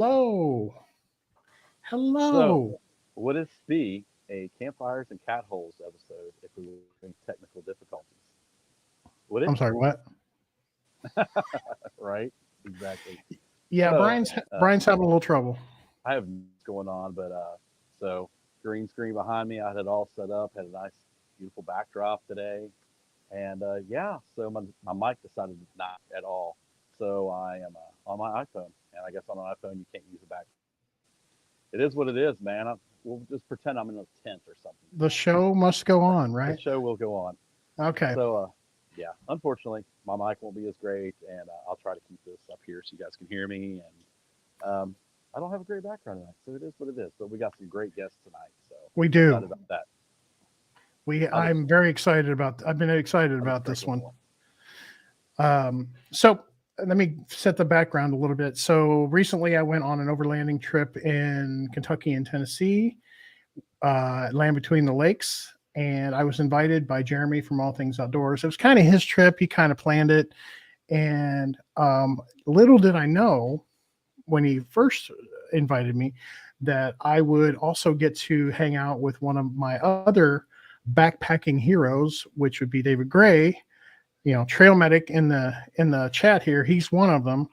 Hello. Hello. So, would this be a campfires and cat holes episode if we were having technical difficulties? Would it? I'm sorry, what? Right? Exactly. Yeah, So, Brian's having a little trouble. I have going on, but so green screen behind me. I had it all set up. Had a nice, beautiful backdrop today, and yeah. So my mic decided not at all. So I am on my iPhone, and I guess on an iPhone you can't use a back. It is what it is, man. We'll just pretend I'm in a tent or something. The show must go on, The right? show will go on. Okay. So, yeah, unfortunately, my mic won't be as great, and I'll try to keep this up here so you guys can hear me. And I don't have a great background tonight, so it is what it is. But we got some great guests tonight, so We I'm excited do. about that. I'm very excited about. I've been excited How does about this Sprinkle one. So let me set the background a little bit. So recently, I went on an overlanding trip in Kentucky and Tennessee, land between the lakes, and I was invited by Jeremy from All Things Outdoors. It was kind of his trip. He kind of planned it, and little did I know when he first invited me that I would also get to hang out with one of my other backpacking heroes, which would be David Gray, trail medic in the chat here. He's one of them.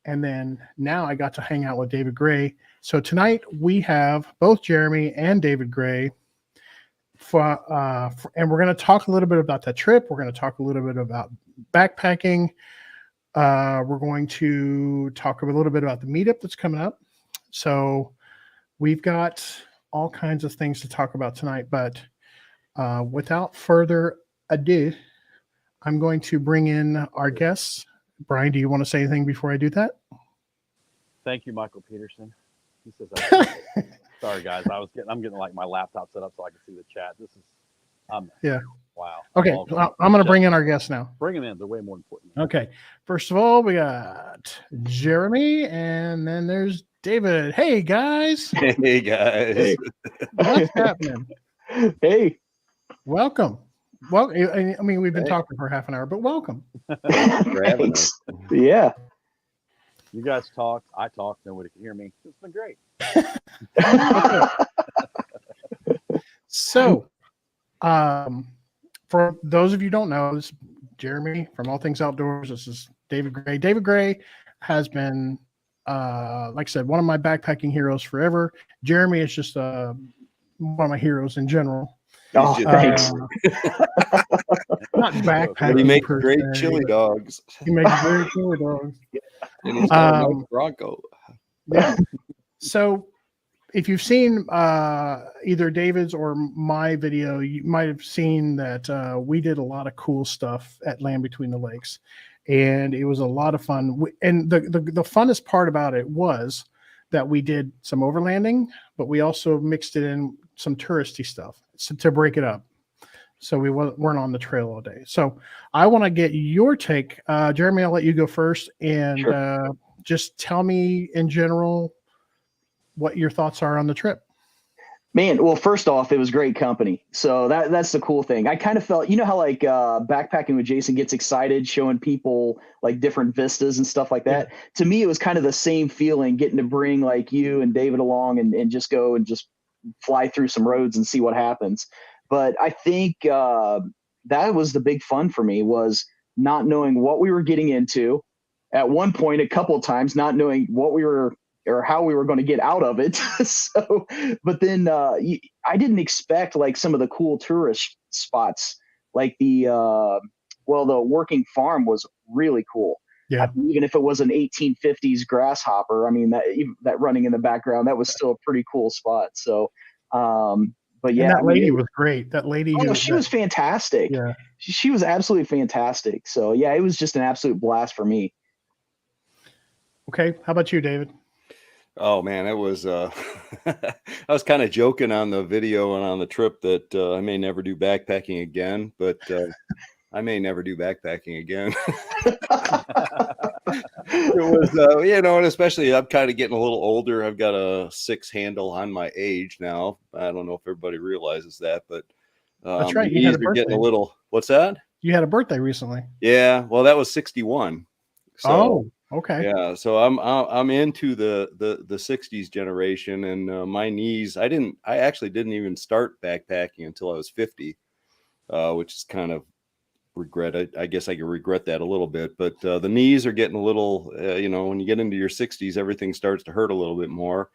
And then now I got to hang out with David Gray. So tonight we have both Jeremy and David Gray and we're going to talk a little bit about that trip. We're going to talk a little bit about backpacking. We're going to talk a little bit about the meetup that's coming up. So we've got all kinds of things to talk about tonight, but without further ado, I'm going to bring in our guests. Brian, do you want to say anything before I do that? Thank you, Michael Peterson. He says, sorry guys, I'm getting like my laptop set up so I can see the chat. This is, yeah. Wow. Okay, I'm going to bring in our guests now. Bring them in. They're way more important. Okay. First of all, we got Jeremy, and then there's David. Hey, guys. Hey, guys. Hey. What's happening? Hey. Welcome. Well, I mean, we've been talking for half an hour, but welcome. Thanks. Yeah. You guys talked. I talked. Nobody could hear me. It's been great. So, for those of you who don't know, this is Jeremy from All Things Outdoors. This is David Gray. David Gray has been, like I said, one of my backpacking heroes forever. Jeremy is just one of my heroes in general. Oh, thanks. Not backpacking. He makes great chili dogs. He makes great chili dogs. And he's got a nice Bronco. Yeah. So, if you've seen either David's or my video, you might have seen that we did a lot of cool stuff at Land Between the Lakes, and it was a lot of fun. And the funnest part about it was that we did some overlanding, but we also mixed it in some touristy stuff to break it up. So we weren't on the trail all day. So I want to get your take. Jeremy, I'll let you go first. And sure. Just tell me in general what your thoughts are on the trip. Man, well, first off, it was great company. So that's the cool thing. I kind of felt, how like backpacking with Jason gets excited showing people like different vistas and stuff like that. Yeah. To me, it was kind of the same feeling getting to bring like you and David along and just go and just fly through some roads and see what happens. But I think that was the big fun for me, was not knowing what we were getting into. At one point, a couple of times, not knowing what we were or how we were going to get out of it. So, but then I didn't expect like some of the cool tourist spots, like the working farm was really cool. Yeah. Even if it was an 1850s grasshopper, I mean, that running in the background, that was still a pretty cool spot. So, but yeah, and that lady was great. That lady. She was fantastic. Yeah. She was absolutely fantastic. So yeah, it was just an absolute blast for me. Okay. How about you, David? Oh man, it was, I was kind of joking on the video and on the trip that I may never do backpacking again, but I may never do backpacking again. It was, and especially I'm kind of getting a little older. I've got a 6 handle on my age now. I don't know if everybody realizes that, but that's right. You had a birthday. Getting a little, what's that? You had a birthday recently. Yeah. Well, that was 61. So, Okay. Yeah, so I'm into the 60s generation, and my knees. I actually didn't even start backpacking until I was 50, which is kind of regret. I guess I can regret that a little bit, but the knees are getting a little. When you get into your 60s, everything starts to hurt a little bit more.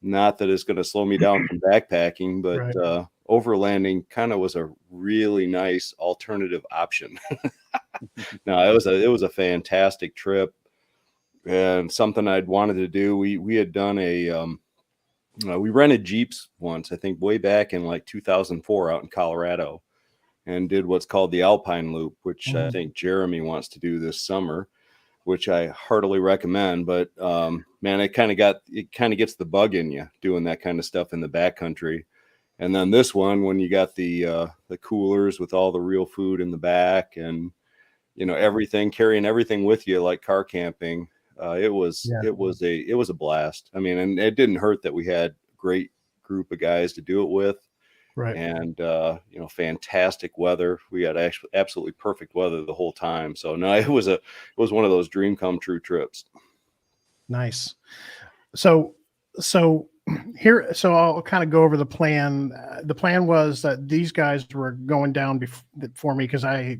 Not that it's going to slow me down from backpacking, but Right. overlanding kind of was a really nice alternative option. No, it was a fantastic trip and something I'd wanted to do. We had done we rented Jeeps once, I think way back in like 2004 out in Colorado, and did what's called the Alpine Loop, which I think Jeremy wants to do this summer, which I heartily recommend. But man, it kind of gets the bug in you doing that kind of stuff in the backcountry. And then this one, when you got the coolers with all the real food in the back, and carrying everything with you like car camping, it was a blast. I mean, and it didn't hurt that we had a great group of guys to do it with. Right. And fantastic weather. We had actually absolutely perfect weather the whole time. So no, it was one of those dream come true trips. Nice. So I'll kind of go over the plan. The plan was that these guys were going down before me because I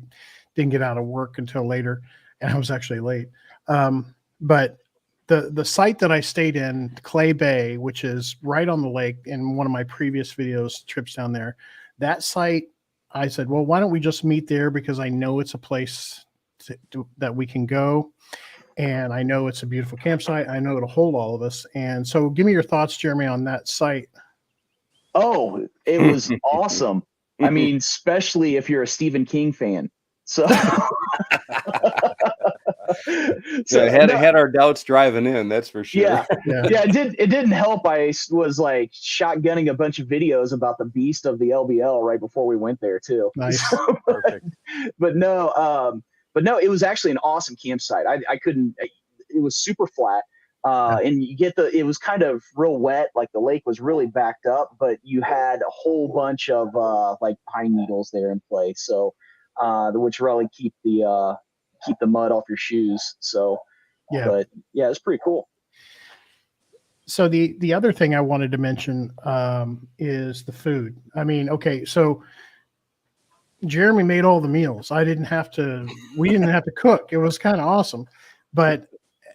didn't get out of work until later, and I was actually late. But the site that I stayed in, Clay Bay, which is right on the lake, in one of my previous videos, trips down there, that site, I said, well, why don't we just meet there, because I know it's a place that we can go, and I know it's a beautiful campsite. I know it'll hold all of us. And so give me your thoughts, Jeremy, on that site. Oh, it was awesome. I mean, especially if you're a Stephen King fan. So, had our doubts driving in, that's for sure. Yeah. It didn't help. I was like shotgunning a bunch of videos about the beast of the LBL right before we went there too. Nice. Perfect. But no, it was actually an awesome campsite. I couldn't. It was super flat. And it was kind of real wet, like the lake was really backed up, but you had a whole bunch of like pine needles there in place, so which really keep the mud off your shoes. So but yeah, it's pretty cool. So the other thing I wanted to mention is the food. I mean, okay, so Jeremy made all the meals. We didn't have to cook. It was kind of awesome,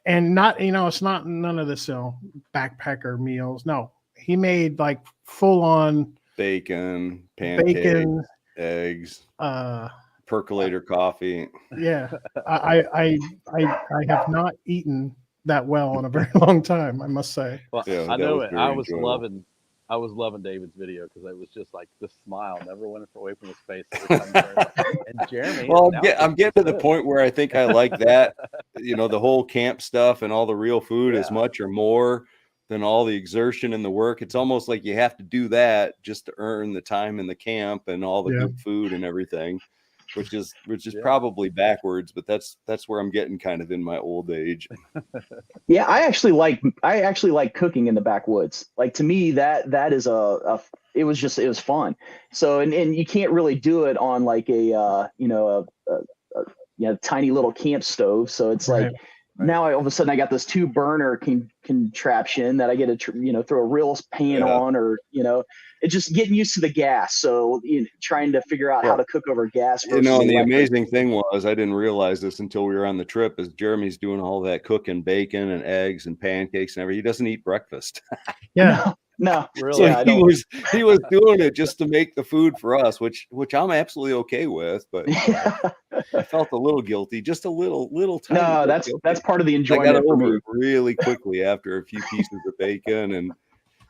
and not, it's not none of this, backpacker meals. No, he made like full on bacon, pancakes, eggs, percolator coffee. Yeah. I have not eaten that well in a very long time, I must say. Well, Yeah, I know it. I was enjoyable. loving David's video, because it was just like the smile never went away from his face every time. And Jeremy, well, I'm getting to the point where I think I like that, the whole camp stuff and all the real food as much or more than all the exertion and the work. It's almost like you have to do that just to earn the time in the camp and all the good food and everything, which is probably backwards, but that's where I'm getting kind of in my old age. Yeah, I actually like cooking in the backwoods. Like, to me, that is it was fun. So and you can't really do it on like a tiny little camp stove. So it's like now all of a sudden I got this 2-burner contraption that I get to throw a real pan on, or it's just getting used to the gas. So trying to figure out how to cook over gas. And the amazing thing was, I didn't realize this until we were on the trip, is Jeremy's doing all that cooking, bacon and eggs and pancakes and everything. He doesn't eat breakfast. Yeah. No, really. So he was doing it just to make the food for us, which I'm absolutely okay with. But I felt a little guilty, just a little tiny. No, that's part of the enjoyment. I got over it really quickly after a few pieces of bacon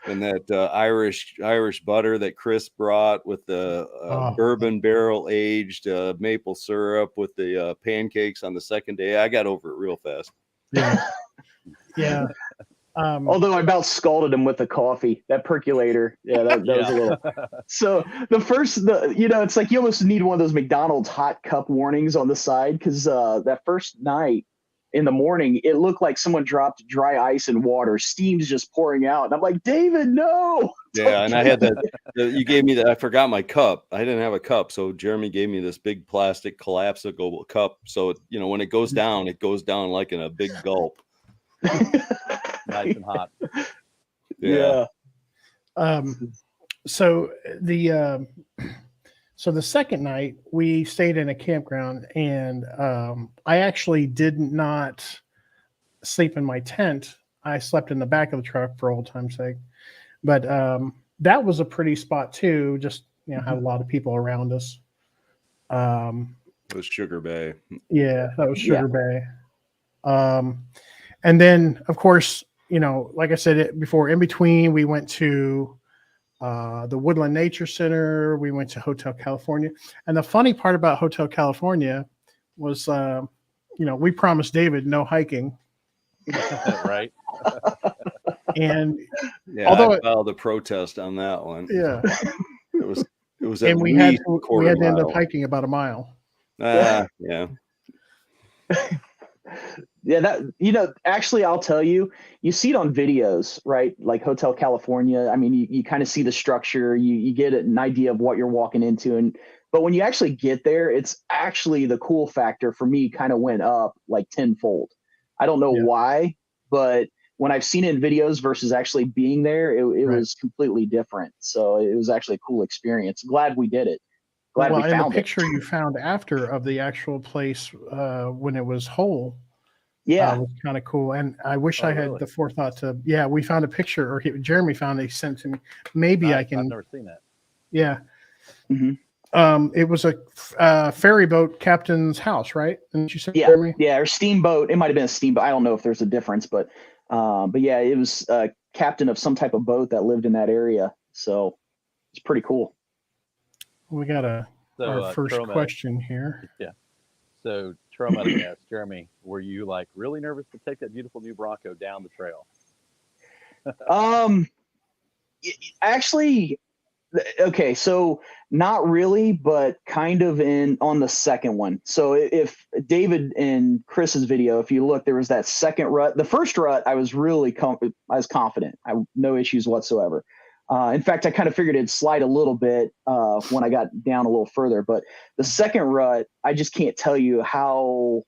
and that Irish butter that Chris brought with the bourbon barrel aged maple syrup with the pancakes on the second day. I got over it real fast. Yeah. Although I about scalded him with the coffee, that percolator. Yeah, that was a little. So it's like you almost need one of those McDonald's hot cup warnings on the side, because that first night in the morning, it looked like someone dropped dry ice and water. Steam's just pouring out. And I'm like, David, no. Yeah, and I had that. You gave me that. I forgot my cup. I didn't have a cup, so Jeremy gave me this big plastic collapsible cup. So when it goes down like in a big gulp. Nice and hot. Yeah. So the second night we stayed in a campground, and I actually did not sleep in my tent. I slept in the back of the truck for old time's sake. But that was a pretty spot too. Just had a lot of people around us. It was Sugar Bay. Yeah, that was Sugar Bay. And then of course, like I said before, in between we went to the Woodland Nature Center. We went to Hotel California. And the funny part about Hotel California was, we promised David no hiking. Right. And although I filed a protest on that one. Yeah. It was and we had to end up hiking about a mile. Yeah. Yeah, that actually, I'll tell you, you see it on videos, right? Like Hotel California. I mean, you kind of see the structure, you get an idea of what you're walking into, but when you actually get there, it's actually the cool factor for me kind of went up like tenfold. I don't know why, but when I've seen it in videos versus actually being there, it was completely different. So it was actually a cool experience. Glad we did it. Glad we found the picture you found after of the actual place when it was whole, was kind of cool. And I wish I had the forethought to. Yeah, we found a picture, or Jeremy found it, sent to me. Maybe I can. I've never seen that. Yeah. It was a ferry boat captain's house, right? And you said, Jeremy? Yeah, or steamboat. It might have been a steamboat. I don't know if there's a difference, but yeah, it was a captain of some type of boat that lived in that area. So it's pretty cool. We got our first question here. Yeah. So Troma asked, Jeremy, were you like really nervous to take that beautiful new Bronco down the trail? Actually, okay, so not really, but kind of on the second one. So if David and Chris's video, if you look, there was that second rut. The first rut, I was really I was confident. No issues whatsoever. In fact, I kind of figured it'd slide a little bit when I got down a little further. But the second rut, I just can't tell you how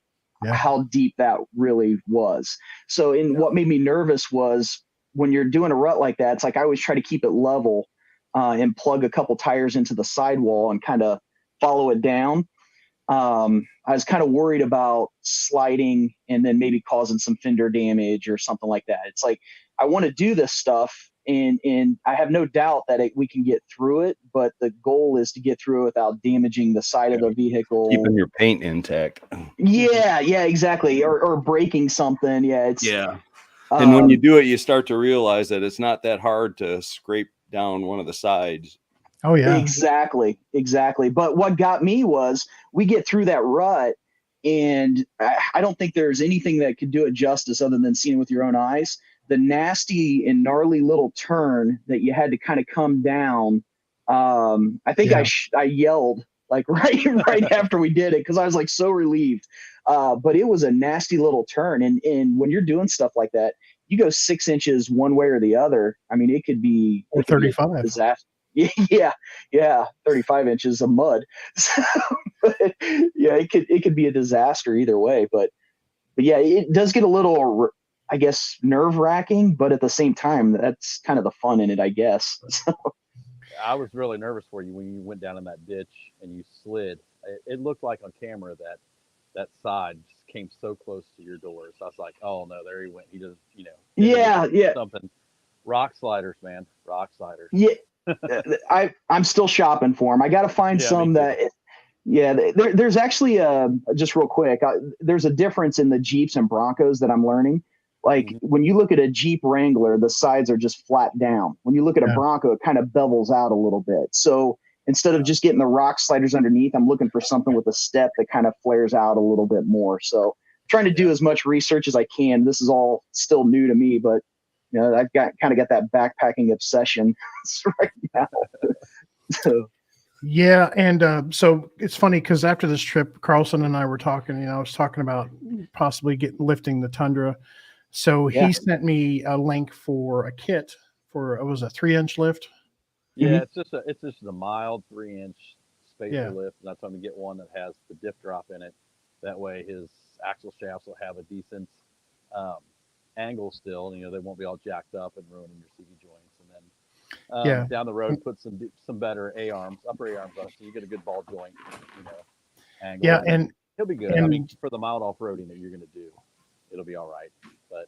deep that really was. So what made me nervous was when you're doing a rut like that, it's like I always try to keep it level and plug a couple tires into the sidewall and kind of follow it down. I was kind of worried about sliding and then maybe causing some fender damage or something like that. It's like I want to do this stuff. And I have no doubt that we can get through it, but the goal is to get through it without damaging the side of the vehicle. Keeping your paint intact. Yeah, exactly. Or breaking something. Yeah, and when you do it, you start to realize that it's not that hard to scrape down one of the sides. Oh yeah, exactly. But what got me was we get through that rut, and I don't think there's anything that could do it justice other than seeing it with your own eyes. The nasty and gnarly little turn that you had to kind of come down. I think I yelled like right after we did it because I was like so relieved. But it was a nasty little turn, and when you're doing stuff like that, you go 6 inches one way or the other. I mean, it could be 35. Disaster. Yeah, 35 inches of mud. So, yeah, it could be a disaster either way. But yeah, it does get a little, I guess, nerve-wracking, but at the same time, that's kind of the fun in it, I guess. I was really nervous for you when you went down in that ditch and you slid. It looked like on camera that side just came so close to your door. So I was like, oh no, there he went. He just, Yeah. Something. Rock sliders, man. Rock sliders. Yeah. I'm still shopping for them. I got to find some that. Yeah, there's actually just real quick. There's a difference in the Jeeps and Broncos that I'm learning. Like when you look at a Jeep Wrangler, the sides are just flat down. When you look at a Bronco, it kind of bevels out a little bit. So instead of just getting the rock sliders underneath, I'm looking for something with a step that kind of flares out a little bit more. So trying to do as much research as I can. This is all still new to me, but I've got that backpacking obsession right now. So. Yeah, and so it's funny because after this trip, Carlson and I were talking. I was talking about possibly lifting the Tundra. So Yeah. he sent me a link for a kit for it was a 3-inch lift. Yeah, Mhm. it's just a mild 3-inch spacer Yeah, lift, and I told him to get one that has the diff drop in it. That way, his axle shafts will have a decent um, angle still. They won't be all jacked up and ruining your CV joints. And then yeah, down the road, put some better A arms, upper A arms on it, so you get a good ball joint, you know, angle, yeah, and then he'll be good. I mean, and for the mild off roading that you're going to do, it'll be all right. But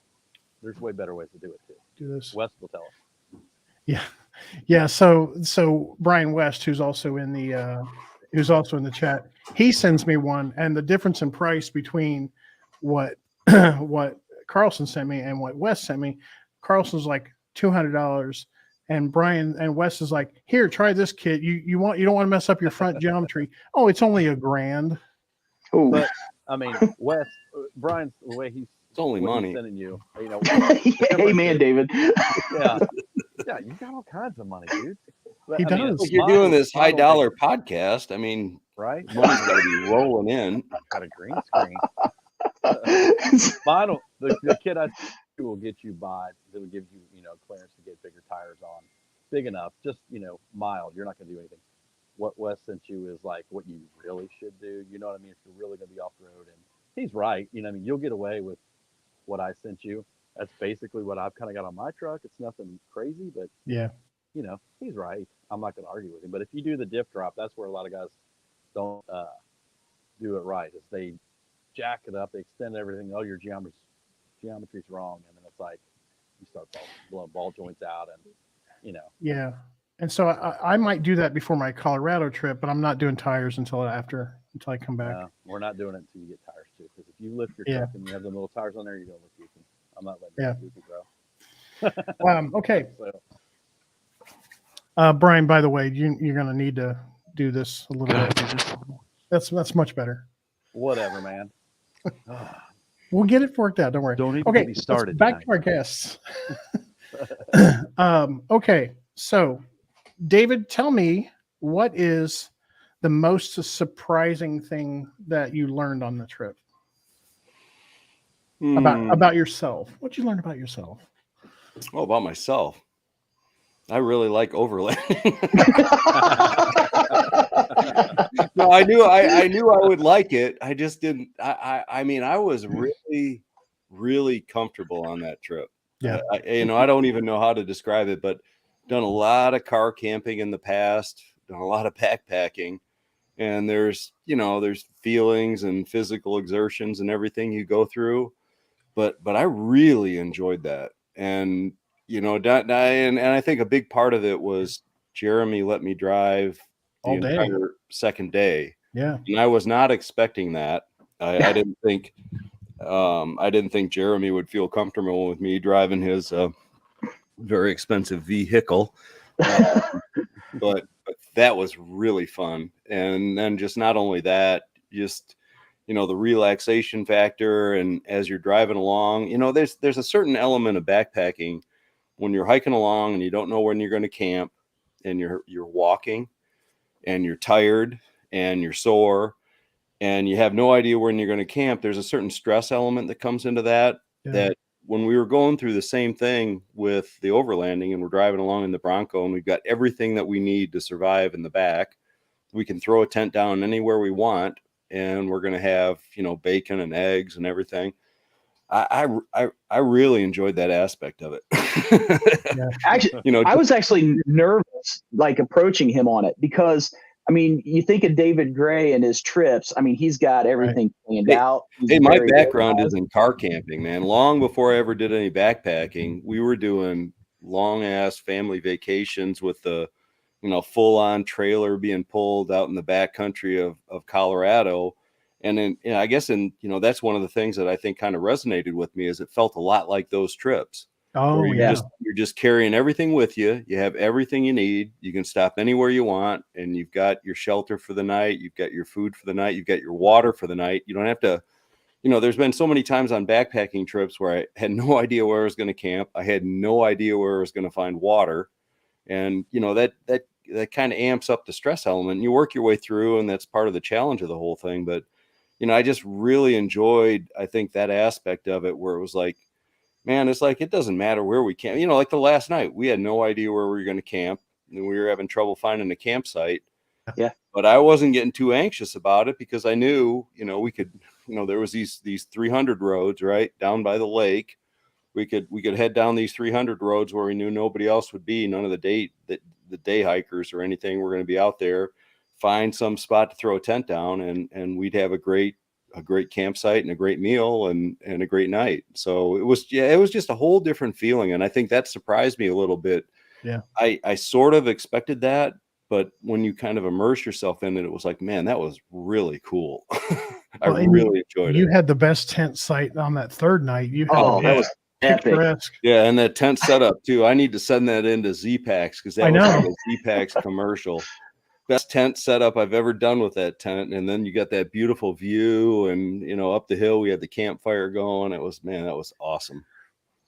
there's way better ways to do it too. do this. Wes will tell us. Yeah, yeah. So Brian West, who's also in the chat, he sends me one, and the difference in price between what what Carlson sent me and what West sent me, Carlson's like $200, and Brian and West is like, here, try this kit. You don't want to mess up your front geometry. Oh, it's only $1,000. Ooh. But I mean, Wes, Brian's the way he's It's only what he's money. sending you. Hey, man, David. Yeah, yeah, you got all kinds of money, dude. But, He does. Like you're doing this high dollar podcast. I mean, right? money's gonna be rolling in. Got a green screen. The kid I will get you by. That'll give you clearance to get bigger tires on, big enough, just mild. You're not gonna do anything. What Wes sent you is like what you really should do. You know what I mean? If you're really gonna be off road, and he's right. I mean, you'll get away with what I sent you. That's basically what I've kind of got on my truck. It's nothing crazy, but Yeah, he's right. I'm not going to argue with him. But if you do the diff drop, that's where a lot of guys don't do it right. Is they jack it up, they extend everything. Oh, your geometry's wrong, and then it's like you start blowing ball joints out, and yeah. And so I might do that before my Colorado trip, but I'm not doing tires until I come back. we're not doing it until you get tires too. Because if you lift your Yeah. truck and you have them little tires on there, you're going to look goofy. I'm not letting Yeah. you look goofy, bro. Okay. So, Brian, by the way, you're going to need to do this a little bit. That's much better. whatever, man. We'll get it worked out. Don't worry. Don't even Okay, get me started. back to our guests. Okay, so David, tell me, what is the most surprising thing that you learned on the trip about yourself? What'd you learn about yourself? Oh, about myself. I really like overlanding. No, I knew I would like it. I just didn't. I mean, I was really, really comfortable on that trip. Yeah. I don't even know how to describe it, but done a lot of car camping in the past, done a lot of backpacking, and there's feelings and physical exertions and everything you go through, but I really enjoyed that. And and I think a big part of it was Jeremy let me drive the All day. entire second day. Yeah. And I was not expecting that. I didn't think Jeremy would feel comfortable with me driving his very expensive vehicle. But that was really fun. And then just not only that, just the relaxation factor, and as you're driving along, there's a certain element of backpacking when you're hiking along and you don't know when you're going to camp, and you're walking and you're tired and you're sore and you have no idea when you're going to camp. There's a certain stress element that comes into that. Yeah. That when we were going through the same thing with the overlanding, and we're driving along in the Bronco, and we've got everything that we need to survive in the back, we can throw a tent down anywhere we want, and we're going to have bacon and eggs and everything. I really enjoyed that aspect of it. Yeah. Actually, I was actually nervous, like approaching him on it, because I mean, you think of David Gray and his trips. I mean, he's got everything planned out. Hey, my background is in car camping, man. Long before I ever did any backpacking, we were doing long ass family vacations with the full on trailer being pulled out in the back country of Colorado. And then, I guess, that's one of the things that I think kind of resonated with me, is it felt a lot like those trips. Oh, You're just carrying everything with you. You have everything you need. You can stop anywhere you want, and you've got your shelter for the night. You've got your food for the night. You've got your water for the night. You don't have to, there's been so many times on backpacking trips where I had no idea where I was going to camp. I had no idea where I was going to find water. And, that that kind of amps up the stress element. You work your way through, and that's part of the challenge of the whole thing. But, I just really enjoyed, I think, that aspect of it where it was like, man, it's like, it doesn't matter where we camp. Like the last night, we had no idea where we were going to camp, and we were having trouble finding a campsite. Yeah. But I wasn't getting too anxious about it because I knew, we could, there was these 300 roads right down by the lake. We could head down these 300 roads where we knew nobody else would be. None of the day hikers or anything were going to be out there. Find some spot to throw a tent down, and we'd have a great campsite and a great meal and a great night. So it was just a whole different feeling. And I think that surprised me a little bit. Yeah. I sort of expected that, but when you kind of immerse yourself in it, it was like, man, that was really cool. I really enjoyed it. You had the best tent site on that third night. You had that was epic. picturesque. Yeah, and that tent setup too. I need to send that into Z-Packs because that was like a Z-Packs commercial. Best tent setup I've ever done with that tent. And then you got that beautiful view, and up the hill we had the campfire going. That was awesome.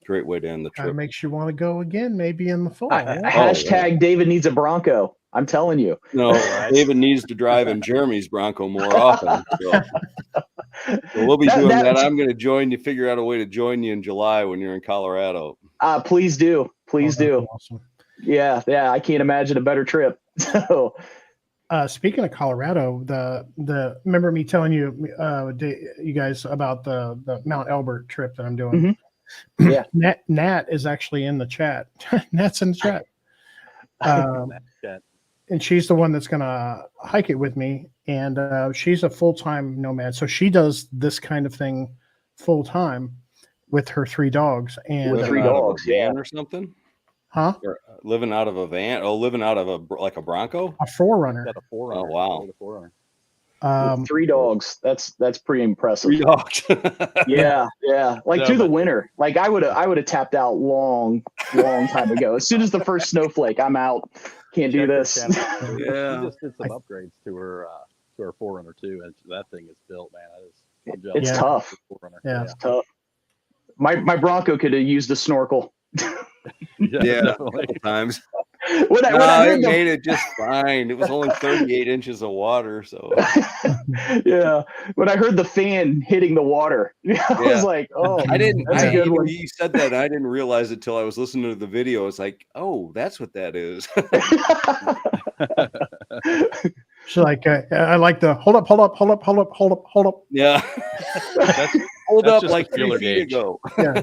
Great way to end the trip. Makes you want to go again, maybe in the fall. Hashtag David needs a Bronco. I'm telling you. No, David needs to drive in Jeremy's Bronco more often. So we'll be doing that. I'm going to join you, figure out a way to join you in July when you're in Colorado. Please do. Please do. Awesome. Yeah. I can't imagine a better trip. So, speaking of Colorado, the remember me telling you, you guys about the Mount Elbert trip that I'm doing. Mm-hmm. Yeah. Nat is actually in the chat. Nat's in the chat. And she's the one that's going to hike it with me. And she's a full-time nomad. So she does this kind of thing full-time with her 3 dogs. And with 3 dogs, van or something? Huh? Or living out of a van? Oh, living out of a Bronco? A Forerunner. Got a Forerunner. Oh, wow. 3 dogs. That's pretty impressive. 3 dogs. Yeah. Like through the winter. Like I would have tapped out long time ago. As soon as the first snowflake, I'm out. Can't do this. Yeah. She just did some upgrades to her Forerunner too, and that thing is built, man. It's tough. Yeah, it's tough. My Bronco could have used a snorkel. Yeah, a couple times. When I made it just fine. It was only 38 inches of water, so yeah. When I heard the fan hitting the water, I was like, "Oh, I didn't." That's a good one. You said that, I didn't realize it till I was listening to the video. It's like, "Oh, that's what that is." She's like, I like the hold up. Yeah, hold up like 3 feet ago. Yeah.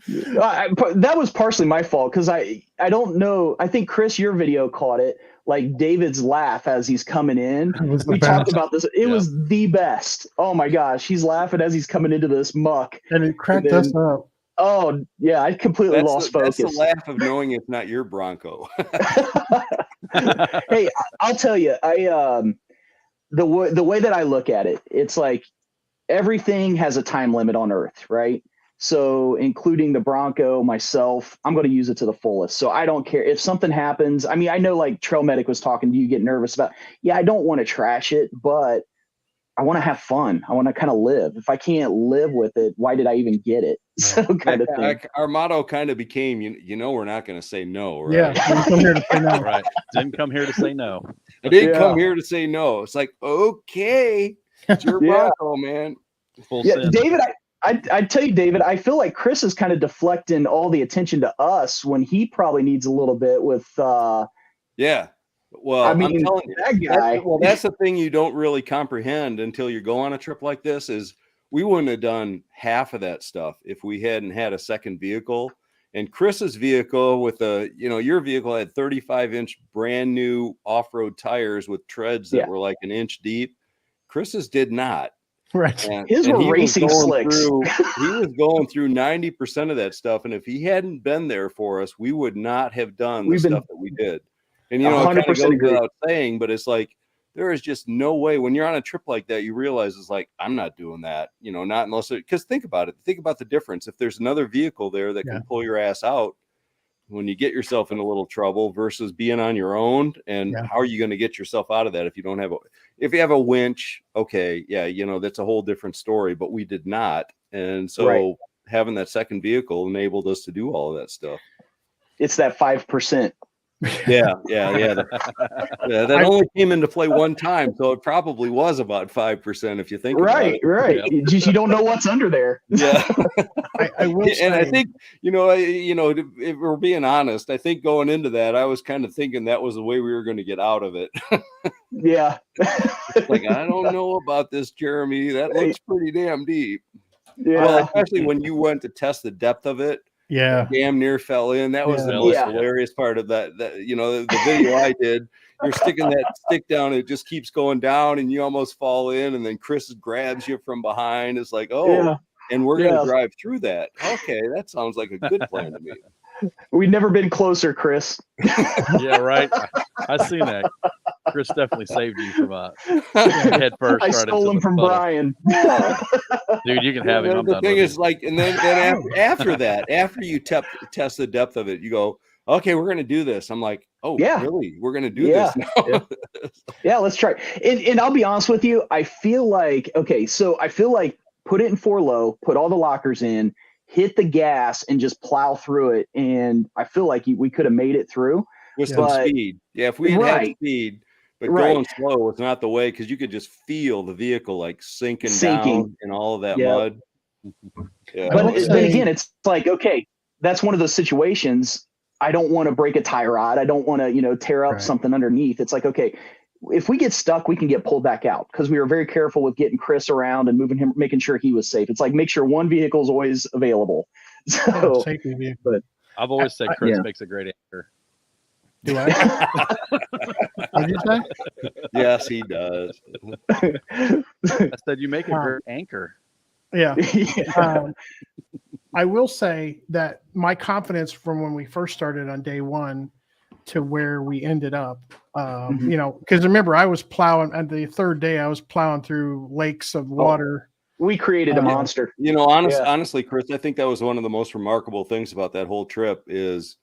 That was partially my fault because I don't know. I think Chris, your video caught it. Like David's laugh as he's coming in. We talked about this. It was the best. Oh my gosh, he's laughing as he's coming into this muck, and it cracked us up. Oh yeah, I completely lost focus. That's the laugh of knowing it's not your Bronco. Hey, I'll tell you, the way that I look at it, it's like everything has a time limit on Earth, right? So including the Bronco, myself, I'm going to use it to the fullest. So I don't care if something happens. I mean, I know like Trail Medic was talking, do you get nervous about, I don't want to trash it, but I want to have fun. I want to kind of live. If I can't live with it, why did I even get it? So kind of thing. Our motto kind of became, we're not going to say no, right? Yeah, didn't come here to say no. Right. Didn't come here to say no. I didn't come here to say no. It's like, okay, it's your Bronco, man. Full sin. David, I tell you, David, I feel like Chris is kind of deflecting all the attention to us when he probably needs a little bit with. Yeah. Well, I mean, I'm telling you, that guy. That's the thing you don't really comprehend until you go on a trip like this is we wouldn't have done half of that stuff if we hadn't had a second vehicle. And Chris's vehicle with your vehicle had 35-inch brand new off-road tires with treads that were like an inch deep. Chris's did not. Right. His were racing slicks. He was going through 90% of that stuff. And if he hadn't been there for us, we would not have done the stuff that we did. And, it kind of goes without saying, but it's like, there is just no way when you're on a trip like that, you realize it's like, I'm not doing that, not unless because think about it. Think about the difference. If there's another vehicle there that can pull your ass out when you get yourself in a little trouble versus being on your own. And how are you going to get yourself out of that if you don't have if you have a winch? Okay. Yeah. That's a whole different story, but we did not. And so having that second vehicle enabled us to do all of that stuff. It's that 5%. Yeah. That only came into play one time, so it probably was about 5% if you think about it. Right. Yeah. Just you don't know what's under there. Yeah. I will say, And I think, if we're being honest, I think going into that, I was kind of thinking that was the way we were going to get out of it. Yeah. Like, I don't know about this, Jeremy. That looks pretty damn deep. Yeah. Well, especially when you went to test the depth of it. yeah, Damn near fell in. That was the Yeah. most Yeah. hilarious part of that. The video I did. You're sticking that stick down, it just keeps going down, and you almost fall in, and then Chris grabs you from behind. It's like, oh, Yeah. and we're gonna Yeah. drive through that. Okay, that sounds like a good plan to me. We've never been closer, Chris. Yeah, right. I seen that. Chris definitely saved you from head first. I right stole into him the from puddle. Brian. Dude, you can have him. I'm The done thing with is, him. like, and then after that, after you test the depth of it, you go, okay, we're gonna do this. I'm like, oh, Yeah. really? We're gonna do Yeah. this now? Yeah, let's try. And I'll be honest with you. I feel like put it in 4 low, put all the lockers in, hit the gas, and just plow through it. And I feel like we could have made it through. With some But- speed. Yeah, if we had Right. speed, but Right. going slow was not the way, because you could just feel the vehicle like sinking Sinking. down in all of that Yeah. mud. Yeah. I But will then say- again, it's like, okay, that's one of those situations. I don't want to break a tie rod. I don't want to, tear up Right. something underneath. It's like, okay, if we get stuck, we can get pulled back out, because we were very careful with getting Chris around and moving him, making sure he was safe. It's like, make sure one vehicle is always available. So safety vehicle. I've always said Chris Yeah. makes a great anchor. Do I? What did you say? Yes, he does. I said you make a great anchor. Yeah. yeah. I will say that my confidence from when we first started on day one to where we ended up, Mhm. because remember, I was plowing on the third day, I was plowing through lakes of water. We created a Yeah. monster. Honestly, Yeah. honestly, Chris, I think that was one of the most remarkable things about that whole trip is,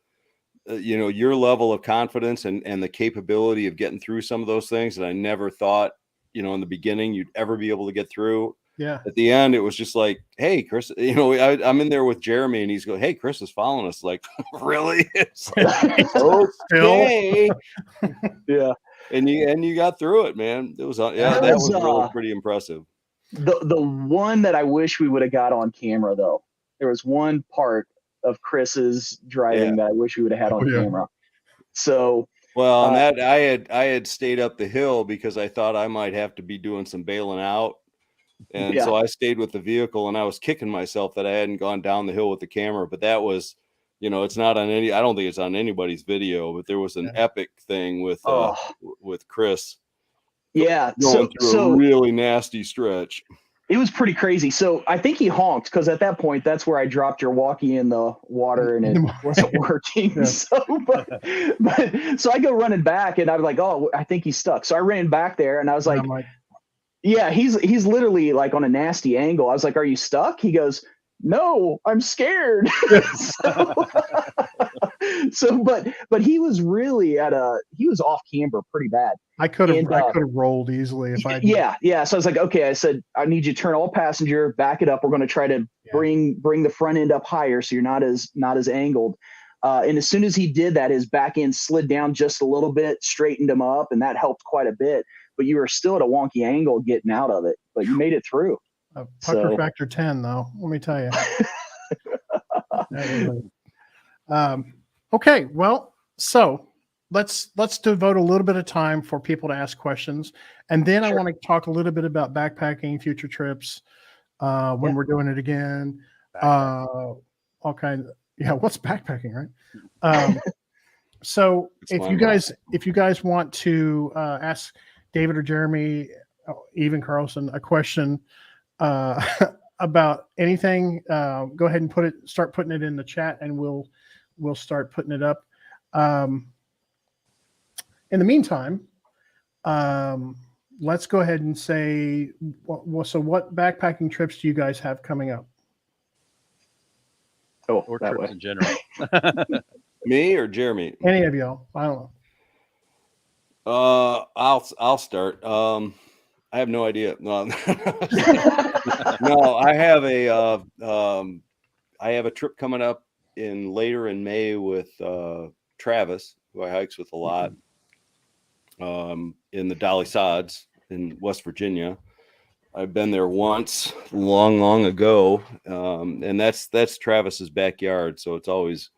your level of confidence and the capability of getting through some of those things that I never thought, in the beginning you'd ever be able to get through. Yeah. At the end, it was just like, hey, Chris, I'm in there with Jeremy, and he's going, hey, Chris is following us. Like, really? It's like, okay. Yeah. And you got through it, man. It was, that That was was, really pretty impressive. The one that I wish we would have got on camera, though, there was one part of Chris's driving that I wish we would have had on Oh, yeah. camera. So Well, and that I had stayed up the hill because I thought I might have to be doing some bailing out. And Yeah. so I stayed with the vehicle, and I was kicking myself that I hadn't gone down the hill with the camera. But that was, it's not on I don't think it's on anybody's video, but there was an epic thing with Chris yeah, going through so a really nasty stretch. it was pretty crazy. So I think he honked, because at that point, that's where I dropped your walkie in the water and it wasn't working. Yeah. So I go running back, and I'm like, oh, I think he's stuck. So I ran back there, and I was And like, I'm like, yeah, he's literally like on a nasty angle. I was like, are you stuck? He goes, no, I'm scared. But he was really he was off camber pretty bad. I could have And, rolled easily if I Yeah. So I was like, okay, I said, I need you to turn all passenger, back it up. We're going to try to bring the front end up higher, so you're not as angled. And as soon as he did that, his back end slid down just a little bit, straightened him up, and that helped quite a bit. But you were still at a wonky angle getting out of it, but you made it through. Pucker So- factor 10 though, let me tell you. Okay, well, so let's devote a little bit of time for people to ask questions, and then I Sure. want to talk a little bit about backpacking, future trips, when we're doing it again, all kinds. Yeah, what's backpacking, right? So That's if you guys want to ask David or Jeremy, even Carlson, a question about anything, go ahead and start putting it in the chat, and we'll start putting it up. In the meantime, let's go ahead and say, so what backpacking trips do you guys have coming up? Oh, Or that trips way. in general. Me or Jeremy? Any of y'all? I don't know. I'll start. I have no idea. No, no, I have a trip coming up later in May with Travis, who I hikes with a lot, in the Dolly Sods in West Virginia. I've been there once, long ago, and that's Travis's backyard. So it's always,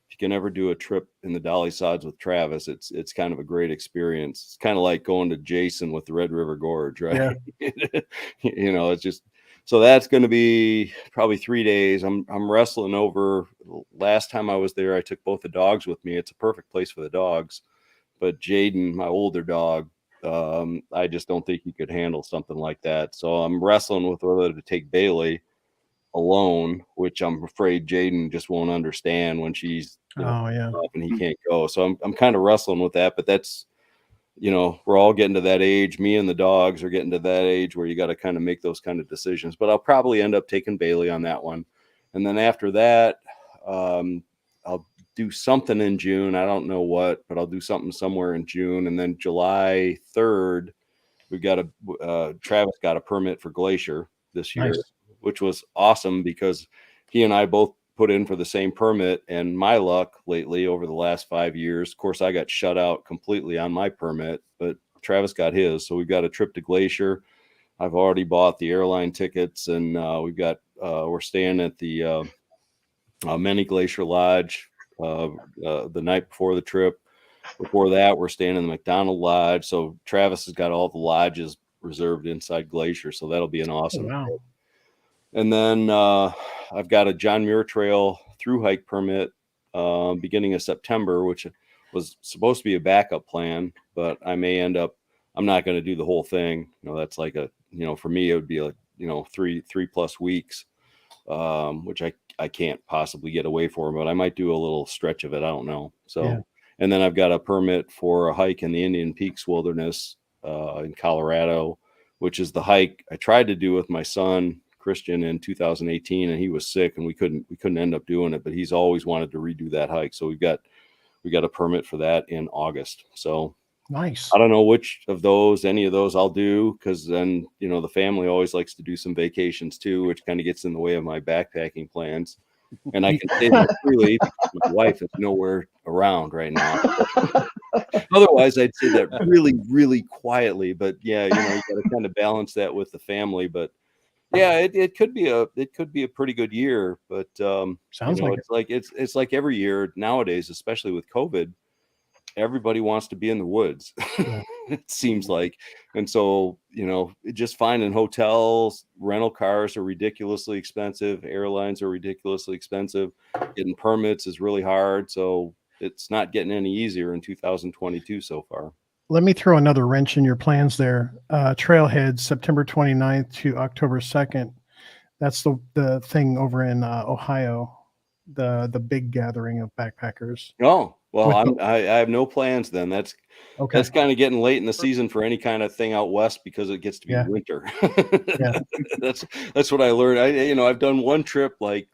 if you can ever do a trip in the Dolly Sods with Travis, it's kind of a great experience. It's kind of like going to Jason with the Red River Gorge, right? Yeah. It's just, so that's going to be probably 3 days. I'm wrestling over. Last time I was there, I took both the dogs with me. It's a perfect place for the dogs, but Jaden, my older dog, I just don't think he could handle something like that. So I'm wrestling with whether to take Bailey alone, which I'm afraid Jaden just won't understand when she's up and he can't go. So I'm kind of wrestling with that, but that's, we're all getting to that age. Me and the dogs are getting to that age where you got to kind of make those kind of decisions, but I'll probably end up taking Bailey on that one. And then after that, I'll do something in June. I don't know what, but I'll do something somewhere in June. And then July 3rd, we've got Travis got a permit for Glacier this year, nice, which was awesome because he and I both put in for the same permit. And my luck lately over the last 5 years, of course, I got shut out completely on my permit, but Travis got his. So we've got a trip to Glacier. I've already bought the airline tickets, and we're staying at the Many Glacier Lodge the night before the trip. Before that, we're staying in the McDonald Lodge. So Travis has got all the lodges reserved inside Glacier. So that'll be an awesome trip. And then I've got a John Muir Trail through hike permit beginning of September, which was supposed to be a backup plan, but I may end up, I'm not going to do the whole thing. That's like for me, it would be like, 3+ weeks, which I can't possibly get away for, but I might do a little stretch of it. I don't know. So, yeah. And then I've got a permit for a hike in the Indian Peaks Wilderness in Colorado, which is the hike I tried to do with my son Christian in 2018, and he was sick, and we couldn't end up doing it. But he's always wanted to redo that hike, so we got a permit for that in August. So nice. I don't know which of those, any of those I'll do, because then the family always likes to do some vacations too, which kind of gets in the way of my backpacking plans. And I can say that freely because my wife is nowhere around right now. Otherwise, I'd say that really, really quietly. But yeah, you got to kind of balance that with the family. But yeah, it could be a pretty good year. But sounds like it's like every year nowadays, especially with COVID, everybody wants to be in the woods. Yeah. It seems like. And so, just finding hotels, rental cars are ridiculously expensive. Airlines are ridiculously expensive. Getting permits is really hard. So it's not getting any easier in 2022 so far. Let me throw another wrench in your plans there. Trailhead, September 29th to October 2nd. That's the thing over in Ohio, the big gathering of backpackers. Oh, well, I have no plans then. That's okay. That's kind of getting late in the season for any kind of thing out west because it gets to be winter. Yeah. That's what I learned. I've done one trip like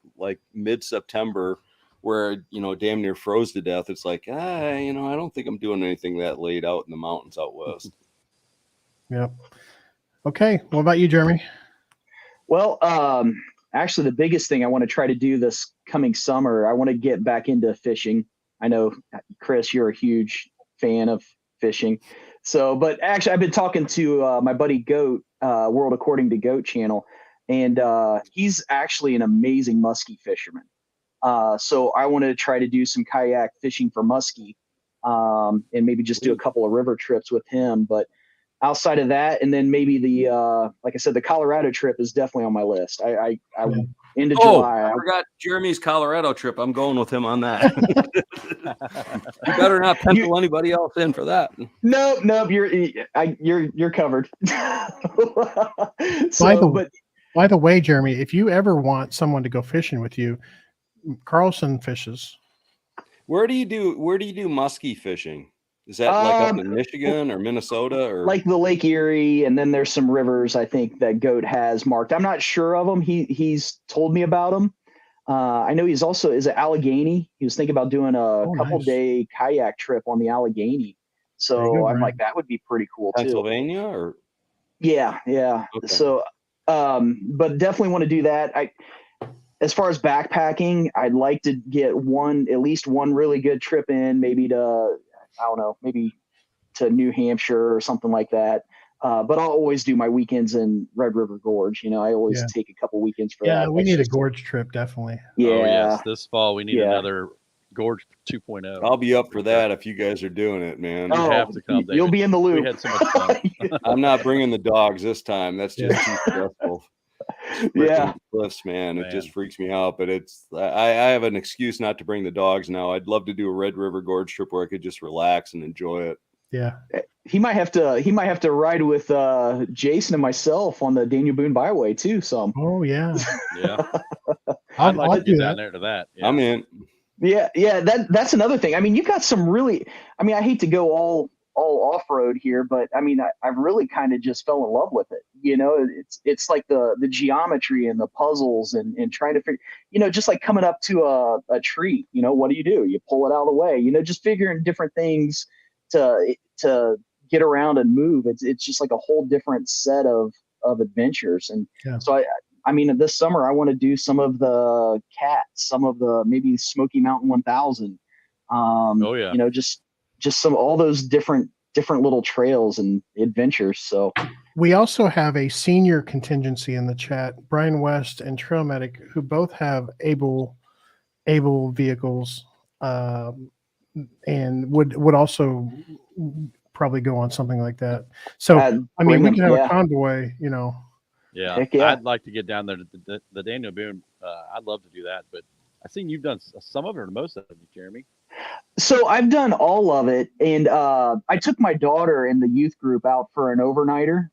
mid-September where damn near froze to death. It's like I don't think I'm doing anything that late out in the mountains out west. Yeah. Okay. What about you, Jeremy? Well, actually, the biggest thing I want to try to do this coming summer, I want to get back into fishing. I know, Chris, you're a huge fan of fishing. So, but actually, I've been talking to my buddy Goat, World According to Goat channel, and he's actually an amazing muskie fisherman. So I want to try to do some kayak fishing for muskie, and maybe just do a couple of river trips with him. But outside of that, and then maybe like I said, the Colorado trip is definitely on my list. I into July. I forgot Jeremy's Colorado trip. I'm going with him on that. You better not pencil anybody else in for that. Nope, you're covered. By the way, Jeremy, if you ever want someone to go fishing with you, Carlson fishes. Where do you do muskie fishing? Is that like up in Michigan or Minnesota or like the Lake Erie? And then there's some rivers I think that Goat has marked. I'm not sure of them. He's told me about them. I know he's also is it Allegheny. He was thinking about doing a couple-day kayak trip on the Allegheny. So I'm like, that would be pretty cool too. Pennsylvania or yeah. Okay. So but definitely want to do that. As far as backpacking, I'd like to get at least one really good trip in, maybe to I don't know, maybe to New Hampshire or something like that. But I'll always do my weekends in Red River Gorge. You know, I always take a couple weekends for that. We That's need a just- gorge trip, definitely. Yeah. Oh yes, this fall we need Yeah. another Gorge 2.0. I'll be up for that if you guys are doing it, man. You have to come, You'll David. be in the loop. We had so much fun. I'm not bringing the dogs this time. That's just too stressful. Yeah. Cliffs, man, it just freaks me out. But I have an excuse not to bring the dogs now. I'd love to do a Red River Gorge trip where I could just relax and enjoy it. Yeah. He might have to ride with Jason and myself on the Daniel Boone Byway too. Some. Oh yeah. Yeah. I'd like to do get down that. there to that. Yeah. I'm in. Yeah. That's another thing. I mean, you got some really. I mean, I hate to go all off road here, but I mean, I really kind of just fell in love with it. You know, it's like the geometry and the puzzles and trying to figure. You know, just like coming up to a tree. You know, what do? You pull it out of the way. You know, just figuring different things to get around and move. It's just like a whole different set of adventures. And so I mean, this summer I want to do some of the cats, some of the maybe Smoky Mountain 1000. Oh yeah. You know, just all those different little trails and adventures. So we also have a senior contingency in the chat, Brian West and Trail Medic, who both have able vehicles, and would also probably go on something like that. So I mean, we can have a convoy, you know. Yeah. I'd like to get down there to the Daniel Boone. I'd love to do that, but I've seen you've done some of it or most of it, Jeremy. So I've done all of it, and I took my daughter in the youth group out for an overnighter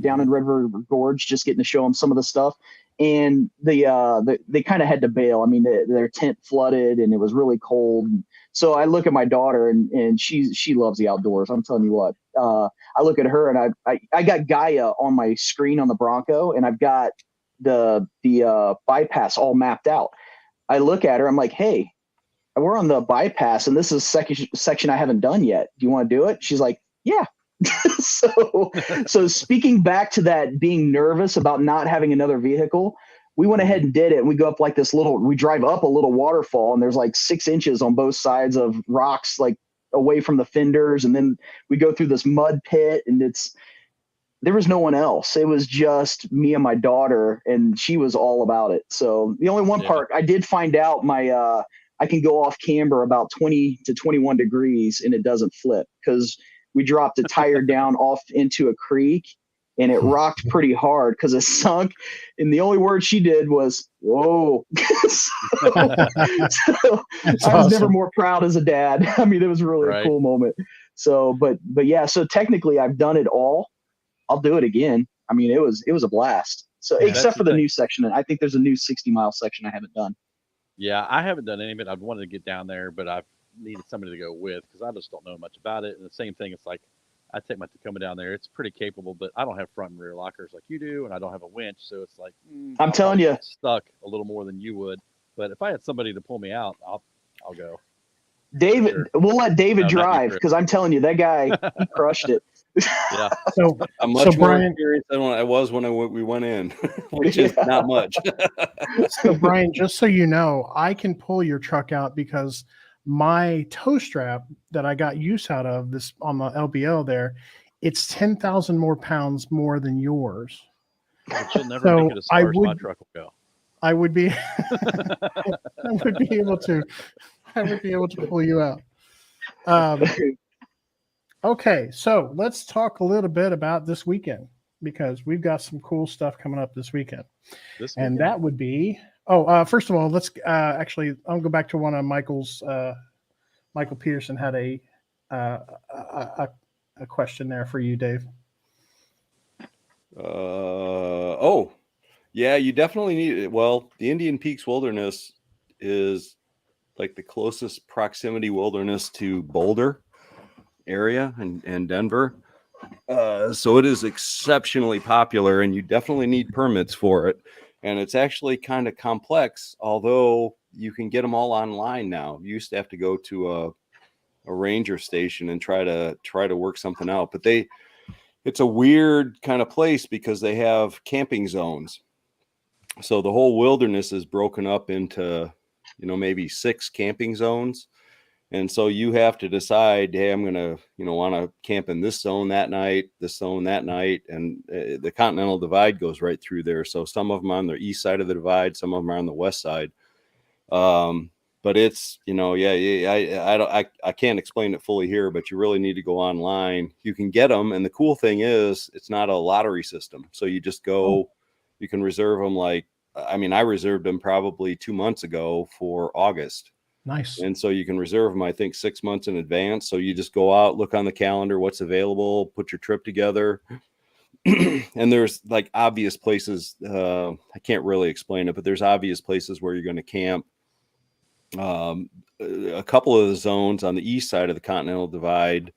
down in Red River Gorge, just getting to show them some of the stuff. And they kind of had to bail. I mean, their tent flooded, and it was really cold. So I look at my daughter, and she loves the outdoors. I'm telling you what. I look at her, and I got Gaia on my screen on the Bronco, and I've got the bypass all mapped out. I look at her, I'm like, hey, we're on the bypass, and this is section I haven't done yet. Do you want to do it? She's like, yeah. So speaking back to that, being nervous about not having another vehicle, we went ahead and did it. And we go up like we drive up a little waterfall, and there's like 6 inches on both sides of rocks, like away from the fenders. And then we go through this mud pit, and there was no one else. It was just me and my daughter, and she was all about it. So the only one part I did find out I can go off camber about 20 to 21 degrees and it doesn't flip, because we dropped a tire down off into a creek, and it rocked pretty hard because it sunk. And the only word she did was, whoa. So I was never more proud as a dad. I mean, it was really a cool moment. So, but yeah, so technically I've done it all. I'll do it again. I mean, it was a blast. So except for the new section. And I think there's a new 60-mile section I haven't done. Yeah, I haven't done any of it. I've wanted to get down there, but I've needed somebody to go with because I just don't know much about it. And the same thing, it's like I take my Tacoma down there. It's pretty capable, but I don't have front and rear lockers like you do, and I don't have a winch. So it's like I'm telling you, stuck a little more than you would. But if I had somebody to pull me out, I'll go. David, we'll let David drive, because I'm telling you, that guy, he crushed it. Yeah. So I'm much more Brian, experienced than I was when we went in, which is not much. So Brian, just so you know, I can pull your truck out because my tow strap that I got use out of this on the LBL there, it's 10,000 more pounds more than yours. But you'll never make it as far as my truck will go. I would be I would be able to pull you out. Okay, so let's talk a little bit about this weekend, because we've got some cool stuff coming up this weekend. And that would be, first of all, let's actually, I'll go back to one of Michael's. Michael Peterson had a question there for you, Dave. Yeah, you definitely need it. Well, the Indian Peaks Wilderness is like the closest proximity wilderness to Boulder area and Denver. So it is exceptionally popular, and you definitely need permits for it. And it's actually kind of complex, although you can get them all online now. You used to have to go to a ranger station and try to work something out. But it's a weird kind of place because they have camping zones. So the whole wilderness is broken up into, maybe 6 camping zones. And so you have to decide, hey, I'm going to, want to camp in this zone that night, and the Continental Divide goes right through there. So some of them are on the east side of the divide, some of them are on the west side. But it's, I can't explain it fully here, but you really need to go online. You can get them, and the cool thing is it's not a lottery system. So you just go, you can reserve them. I reserved them probably 2 months ago for August. Nice. And so you can reserve them, I think, 6 months in advance. So you just go out, look on the calendar, what's available, put your trip together. And there's like obvious places. I can't really explain it, but there's obvious places where you're going to camp. A couple of the zones on the east side of the Continental Divide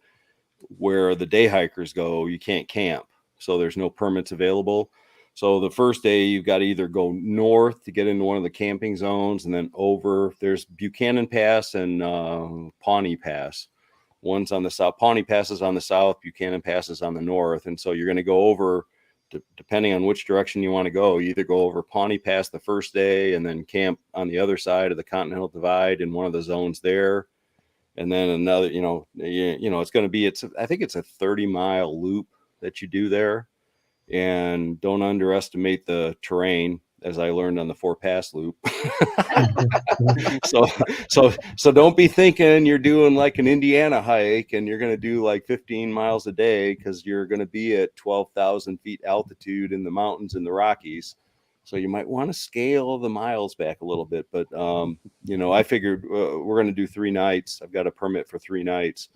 where the day hikers go, you can't camp. So there's no permits available. So the first day you've got to either go north to get into one of the camping zones, and then over. There's Buchanan Pass and Pawnee Pass. One's on the south. Pawnee Pass is on the south. Buchanan Pass is on the north. And so you're going to go over, depending on which direction you want to go. You either go over Pawnee Pass the first day and then camp on the other side of the Continental Divide in one of the zones there. And then another, it's going to be, I think it's a 30-mile loop that you do there. And don't underestimate the terrain, as I learned on the 4-pass loop. So don't be thinking you're doing like an Indiana hike and you're going to do like 15 miles a day, because you're going to be at 12,000 feet altitude in the mountains in the Rockies. So you might want to scale the miles back a little bit. But, I figured we're going to do 3 nights. I've got a permit for 3 nights.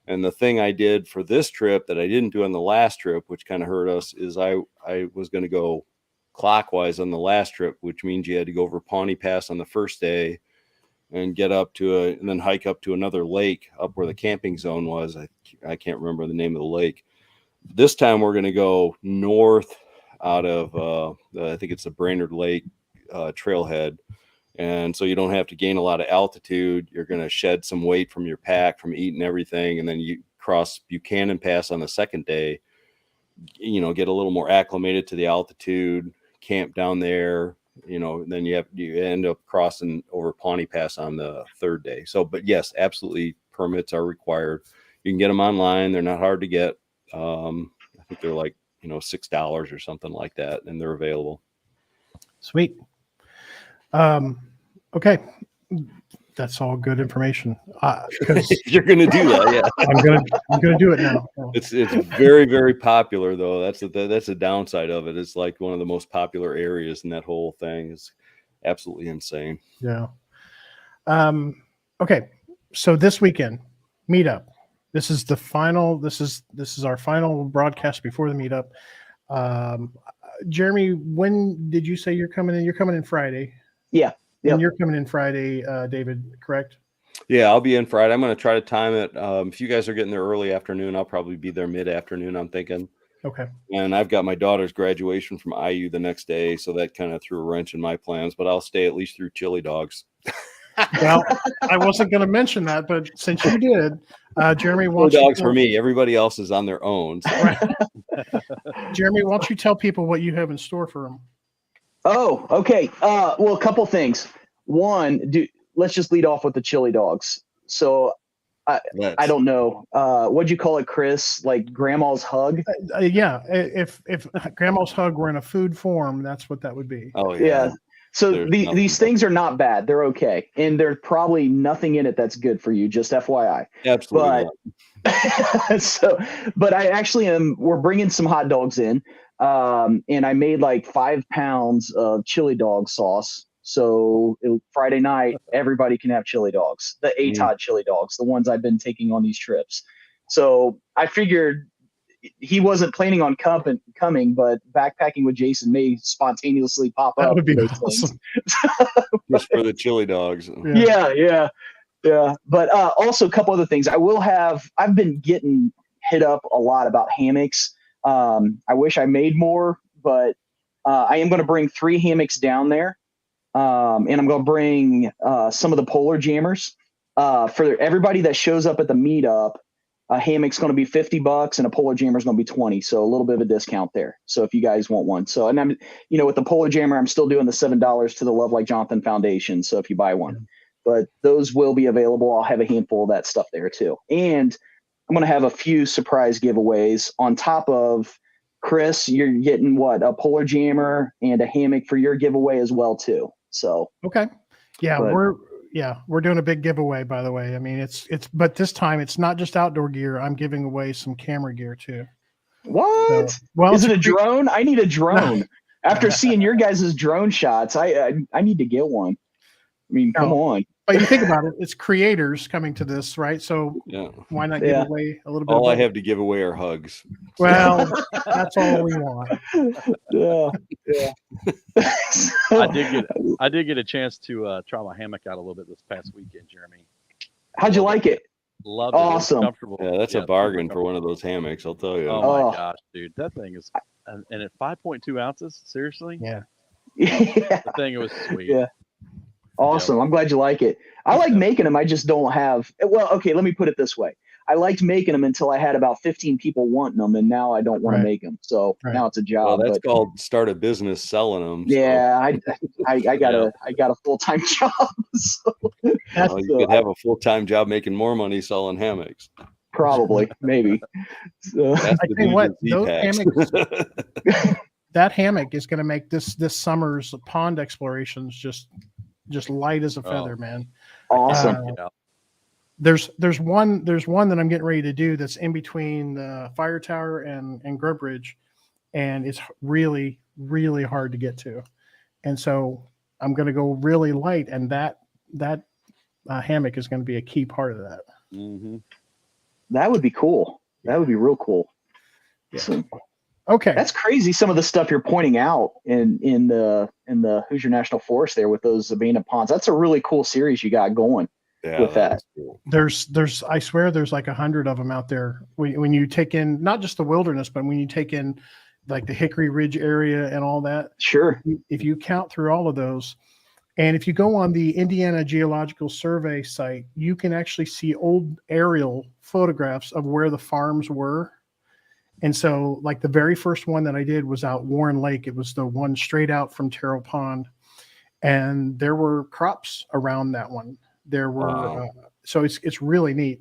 And the thing I did for this trip that I didn't do on the last trip, which kind of hurt us, is I was going to go clockwise on the last trip, which means you had to go over Pawnee Pass on the first day and get up to and then hike up to another lake up where the camping zone was. I can't remember the name of the lake. This time we're going to go north out of, I think it's the Brainerd Lake trailhead. And so you don't have to gain a lot of altitude. You're going to shed some weight from your pack from eating everything. And then you cross Buchanan Pass on the second day, get a little more acclimated to the altitude, camp down there, then you end up crossing over Pawnee Pass on the third day. So, but yes, absolutely, permits are required. You can get them online. They're not hard to get. I think they're like, $6 or something like that, and they're available. Sweet. Okay. That's all good information. You're going to do that, yeah. I'm gonna do it now. It's very, very popular though. That's a downside of it. It's like one of the most popular areas in that whole thing. Is absolutely insane. Yeah. Okay. So this weekend meetup. This is the final. This is our final broadcast before the meetup. Jeremy, when did you say you're coming in? You're coming in Friday. Yeah. And Yep. you're coming in Friday, David, correct? Yeah, I'll be in Friday. I'm going to try to time it. If you guys are getting there early afternoon, I'll probably be there mid-afternoon, I'm thinking. Okay. And I've got my daughter's graduation from IU the next day, so that kind of threw a wrench in my plans, but I'll stay at least through chili dogs. Well, I wasn't going to mention that, but since you did, Jeremy, Chili dogs for me. Everybody else is on their own. So. Right. Jeremy, why don't you tell people what you have in store for them? Oh, okay. Well, a couple things. One, let's just lead off with the chili dogs. So I don't know. What'd you call it, Chris? Like grandma's hug? Yeah. If grandma's hug were in a food form, that's what that would be. Oh, yeah. Yeah. So these things are not bad. They're okay. And there's probably nothing in it that's good for you, just FYI. Absolutely. But I actually we're bringing some hot dogs in. And I made like 5 pounds of chili dog sauce. So Friday night, everybody can have chili dogs, the ATOD chili dogs, the ones I've been taking on these trips. So I figured he wasn't planning on coming, but backpacking with Jason may spontaneously pop up. That would be awesome. Just for the chili dogs. Yeah. But also a couple other things. I've been getting hit up a lot about hammocks. I wish I made more, but I am going to bring 3 hammocks down there. And I'm going to bring some of the polar jammers. For everybody that shows up at the meetup, a hammock's going to be $50 and a polar jammer is going to be 20. So a little bit of a discount there. So if you guys want one. So, and I'm, with the polar jammer, I'm still doing the $7 to the Love Like Jonathan Foundation. So if you buy one, but those will be available. I'll have a handful of that stuff there too. And I'm going to have a few surprise giveaways on top of Chris. You're getting a polar jammer and a hammock for your giveaway as well too. So, okay. Yeah. But- we're doing a big giveaway, by the way. I mean, but this time it's not just outdoor gear. I'm giving away some camera gear too. What? So, well, is it a it's drone? I need a drone. After seeing your guys' drone shots, I need to get one. I mean, come on. But you think about it, it's creators coming to this, right? So Yeah. why not give away a little bit? All of I both? have to give away are hugs. Well, that's all we want. Yeah. I did get a chance to try my hammock out a little bit this past weekend, Jeremy. How'd you like it? Loved it. Awesome. It was comfortable. Yeah, that's a bargain for one of those hammocks, I'll tell you. Oh my gosh, dude, that thing is, and at 5.2 ounces, seriously, Yeah. Yeah. the thing was sweet. Yeah. Awesome. I'm glad you like it. I like making them. I just don't have. Well, okay. Let me put it this way. I liked making them until I had about 15 people wanting them, and now I don't want to make them. So now it's a job. Well, that's called start a business selling them. Yeah, I got a full-time job. So, you could have a full-time job making more money selling hammocks. Probably, maybe. So, I tell you what, those hammocks, that hammock is going to make this summer's pond explorations just light as a feather, man. Awesome. There's one that I'm getting ready to do that's in between the fire tower and Grub Ridge, and it's really, really hard to get to. And so I'm going to go really light, and that hammock is going to be a key part of that. Mm-hmm. That would be cool. That would be real cool. Yeah. So, okay. That's crazy. Some of the stuff you're pointing out in the Hoosier National Forest there with those abandoned ponds. That's a really cool series you got going with that. Cool. There's I swear there's like 100 of them out there. When you take in not just the wilderness, but when you take in like the Hickory Ridge area and all that. Sure. If you count through all of those, and if you go on the Indiana Geological Survey site, you can actually see old aerial photographs of where the farms were. And so like the very first one that I did was out Warren Lake. It was the one straight out from Terrell Pond. And there were crops around that one. There were, so it's really neat.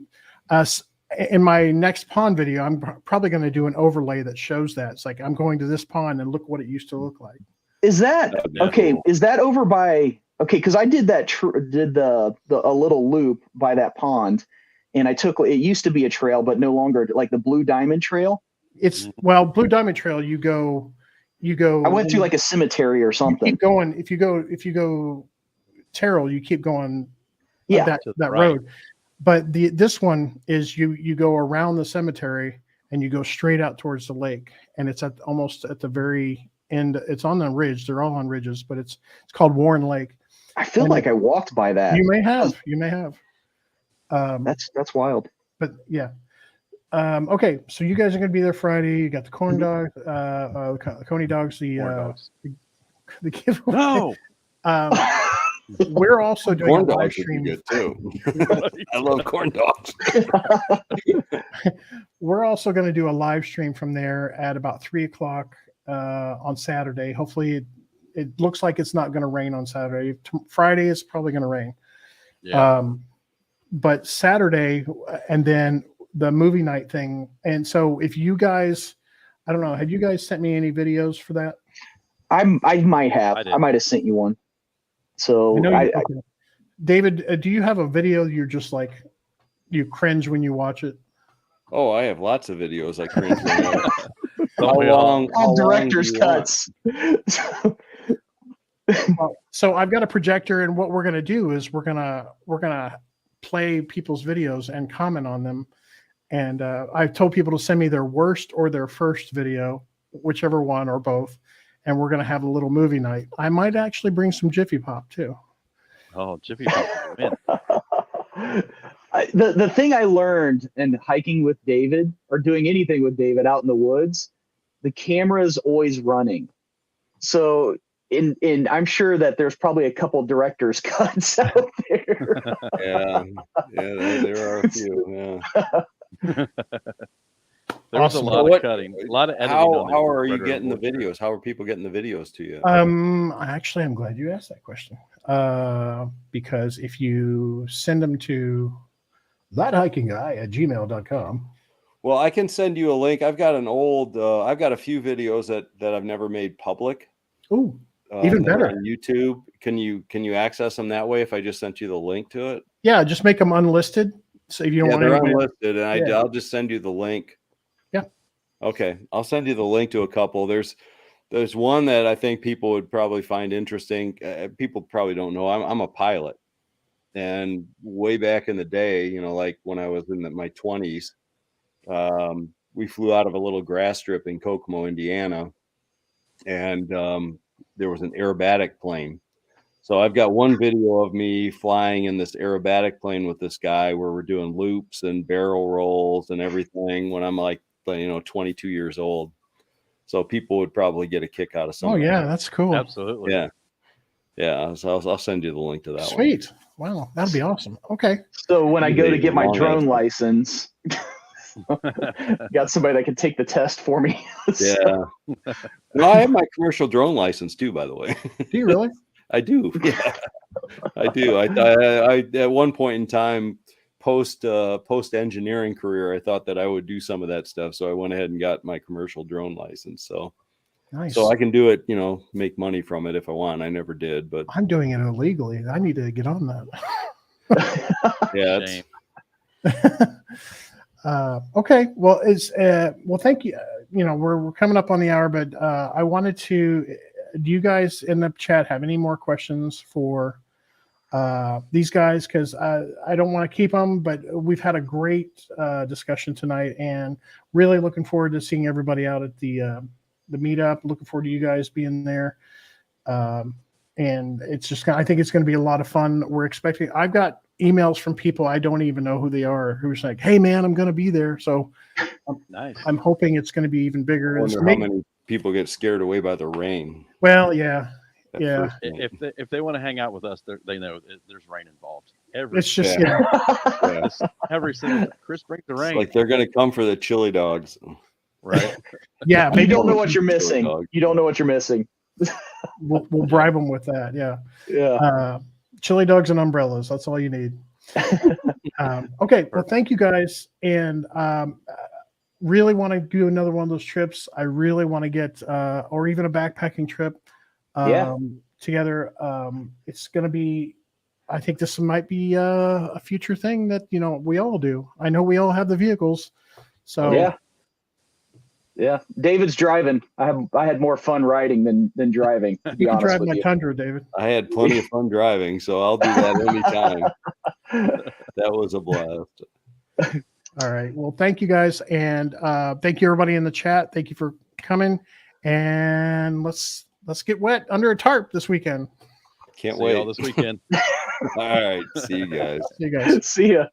In my next pond video, I'm probably going to do an overlay that shows that. It's like, I'm going to this pond and look what it used to look like. Is that, okay. Cool. Is that over by, okay. Cause I did that, a little loop by that pond, and I took, it used to be a trail, but no longer, like the Blue Diamond Trail. It's Blue Diamond Trail. You go. I went through like a cemetery or something. You keep going. If you go Terrell, you keep going. Yeah, that road. But this one is you go around the cemetery and you go straight out towards the lake, and it's almost at the very end. It's on the ridge. They're all on ridges, but it's called Warren Lake. I feel like I walked by that. You may have. That's wild. But yeah. Okay, so you guys are going to be there Friday. You got the corn dog, Coney dogs, the giveaway. No. We're also doing Corn a live dogs would stream. be good too. I love corn dogs. We're also going to do a live stream from there at about 3:00 on Saturday. Hopefully, it looks like it's not going to rain on Saturday. Friday is probably going to rain. Yeah. But Saturday, and then the movie night thing. And so, if you guys, I don't know, have you guys sent me any videos for that? I might have. I did. I might have sent you one. So David, do you have a video you're just like you cringe when you watch it? Oh, I have lots of videos I cringe when All all director's cuts. So I've got a projector, and what we're going to do is we're gonna play people's videos and comment on them. And I've told people to send me their worst or their first video, whichever one or both. And we're going to have a little movie night. I might actually bring some Jiffy Pop too. Oh, Jiffy Pop. Man. The thing I learned in hiking with David or doing anything with David out in the woods, the camera is always running. So I'm sure that there's probably a couple director's cuts out there. Yeah, there are a few. Yeah. There There's awesome. a lot What- of cutting, a lot of editing. How on there how for are you Red getting the River Woods. videos? How are people getting the videos to you? Actually, I'm glad you asked that question. Because if you send them to thathikingguy@gmail.com. Well, I can send you a link. I've got I've got a few videos that I've never made public. Ooh, even that are better. on YouTube. Can you access them that way if I just sent you the link to it? Yeah, just make them unlisted. So if you don't Yeah, want they're anyone, unlisted, and Yeah. I'll just send you the link. Yeah. Okay, I'll send you the link to a couple. There's one that I think people would probably find interesting. People probably don't know. I'm a pilot, and way back in the day, like when I was in my 20s, we flew out of a little grass strip in Kokomo, Indiana, and there was an aerobatic plane. So I've got one video of me flying in this aerobatic plane with this guy where we're doing loops and barrel rolls and everything when I'm like 22 years old. So people would probably get a kick out of some oh of that. yeah, that's cool. Absolutely. Yeah. So I'll send you the link to that one. Sweet. Wow, that'd be awesome. Okay. So when I go to get my Long drone ass- license, got somebody that can take the test for me. So- Yeah. No, I have my commercial drone license too, by the way. Do you really? I do. Yeah, I do. I at one point in time, post engineering career, I thought that I would do some of that stuff. So I went ahead and got my commercial drone license. So Nice. I can do it, make money from it if I want. I never did, but I'm doing it illegally. I need to get on that. yeah, Shame. Okay. Well, thank you. We're coming up on the hour, but I wanted to. Do you guys in the chat have any more questions for these guys? Because I don't want to keep them, but we've had a great discussion tonight, and really looking forward to seeing everybody out at the meetup. Looking forward to you guys being there. And it's just, I think it's going to be a lot of fun. We're expecting, I've got emails from people I don't even know who they are, who's like, "Hey man, I'm going to be there." So Nice. I'm hoping it's going to be even I bigger. wonder how many people get scared away by the rain. Well, yeah, that yeah. first night. If they want to hang out with us, they know there's rain involved. It's just, Yeah. yeah. Yeah. Every single Chris, bring the It's rain. like they're going to come for the chili dogs. Right. Yeah, You maybe don't know what you're Chili missing. dog. You don't know what you're missing. we'll bribe them with that. Yeah. Yeah. Chili dogs and umbrellas. That's all you need. Okay. Well, thank you guys. And really want to do another one of those trips. I really want to get, or even a backpacking trip together. It's going to be, I think this might be a future thing that, we all do. I know we all have the vehicles. So Yeah. David's driving. I had more fun riding than driving, to be you can honest drive with my you. Tundra, David. I had plenty of fun driving, so I'll do that anytime. That was a blast. All right. Well, thank you guys. And thank you everybody in the chat. Thank you for coming. And let's get wet under a tarp this weekend. Can't See wait. y'all this weekend. All right. See you guys. See you guys. See ya.